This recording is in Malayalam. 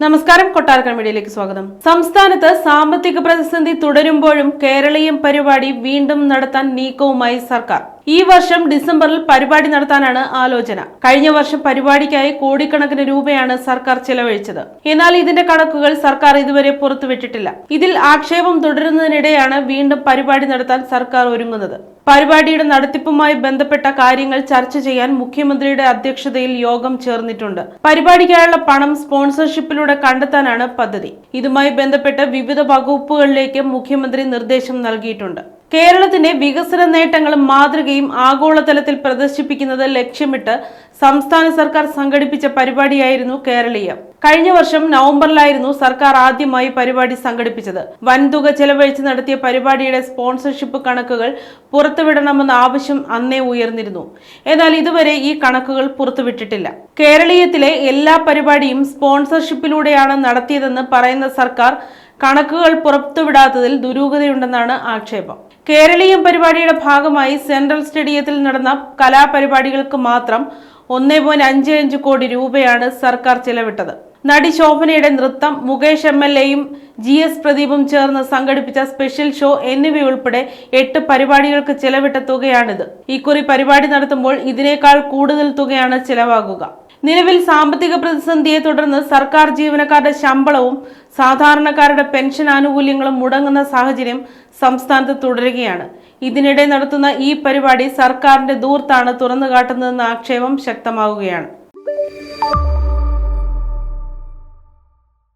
നമസ്കാരം, കൊട്ടാരക്കര മീഡിയയിലേക്ക് സ്വാഗതം. സംസ്ഥാനത്ത് സാമ്പത്തിക പ്രതിസന്ധി തുടരുമ്പോഴും കേരളീയം പരിപാടി വീണ്ടും നടത്താൻ നീക്കവുമായി സർക്കാർ. ഈ വർഷം ഡിസംബറിൽ പരിപാടി നടത്താനാണ് ആലോചന. കഴിഞ്ഞ വർഷം പരിപാടിക്കായി കോടിക്കണക്കിന് രൂപയാണ് സർക്കാർ ചെലവഴിച്ചത്. എന്നാൽ ഇതിന്റെ കണക്കുകൾ സർക്കാർ ഇതുവരെ പുറത്തുവിട്ടിട്ടില്ല. ഇതിൽ ആക്ഷേപം തുടരുന്നതിനിടെയാണ് വീണ്ടും പരിപാടി നടത്താൻ സർക്കാർ ഒരുങ്ങുന്നത്. പരിപാടിയുടെ നടത്തിപ്പുമായി ബന്ധപ്പെട്ട കാര്യങ്ങൾ ചർച്ച ചെയ്യാൻ മുഖ്യമന്ത്രിയുടെ അധ്യക്ഷതയിൽ യോഗം ചേർന്നിട്ടുണ്ട്. പരിപാടിക്കായുള്ള പണം സ്പോൺസർഷിപ്പിലൂടെ കണ്ടെത്താനാണ് പദ്ധതി. ഇതുമായി ബന്ധപ്പെട്ട് വിവിധ വകുപ്പുകളിലേക്ക് മുഖ്യമന്ത്രി നിർദ്ദേശം നൽകിയിട്ടുണ്ട്. കേരളത്തിന്റെ വികസന നേട്ടങ്ങളും മാതൃകയും ആഗോളതലത്തിൽ പ്രദർശിപ്പിക്കുന്നത് ലക്ഷ്യമിട്ട് സംസ്ഥാന സർക്കാർ സംഘടിപ്പിച്ച പരിപാടിയായിരുന്നു കേരളീയം. കഴിഞ്ഞ വർഷം നവംബറിലായിരുന്നു സർക്കാർ ആദ്യമായി പരിപാടി സംഘടിപ്പിച്ചത്. വൻതുക ചെലവഴിച്ച് നടത്തിയ പരിപാടിയുടെ സ്പോൺസർഷിപ്പ് കണക്കുകൾ പുറത്തുവിടണമെന്ന ആവശ്യം അന്നേ ഉയർന്നിരുന്നു. എന്നാൽ ഇതുവരെ ഈ കണക്കുകൾ പുറത്തുവിട്ടിട്ടില്ല. കേരളീയത്തിലെ എല്ലാ പരിപാടിയും സ്പോൺസർഷിപ്പിലൂടെയാണ് നടത്തിയതെന്ന് പറയുന്ന സർക്കാർ കണക്കുകൾ പുറത്തുവിടാത്തതിൽ ദുരൂഹതയുണ്ടെന്നാണ് ആക്ഷേപം. കേരളീയം പരിപാടിയുടെ ഭാഗമായി സെൻട്രൽ സ്റ്റേഡിയത്തിൽ നടന്ന കലാപരിപാടികൾക്ക് മാത്രം 1.55 കോടി രൂപയാണ് സർക്കാർ ചെലവിട്ടത്. നടി ശോഭനയുടെ നൃത്തം, മുകേഷ് MLAയും GS പ്രദീപും ചേർന്ന് സംഘടിപ്പിച്ച സ്പെഷ്യൽ ഷോ എന്നിവയുൾപ്പെടെ 8 പരിപാടികൾക്ക് ചെലവിട്ട തുകയാണിത്. ഇക്കുറി പരിപാടി നടത്തുമ്പോൾ ഇതിനേക്കാൾ കൂടുതൽ തുകയാണ് ചെലവാകുക. നിലവിൽ സാമ്പത്തിക പ്രതിസന്ധിയെ തുടർന്ന് സർക്കാർ ജീവനക്കാരുടെ ശമ്പളവും സാധാരണക്കാരുടെ പെൻഷൻ ആനുകൂല്യങ്ങളും മുടങ്ങുന്ന സാഹചര്യം സംസ്ഥാനത്ത് തുടരുകയാണ്. ഇതിനിടെ നടത്തുന്ന ഈ പരിപാടി സർക്കാരിന്റെ ദൂർത്താണ് തുറന്നുകാട്ടുന്നതെന്ന ആക്ഷേപം ശക്തമാവുകയാണ്.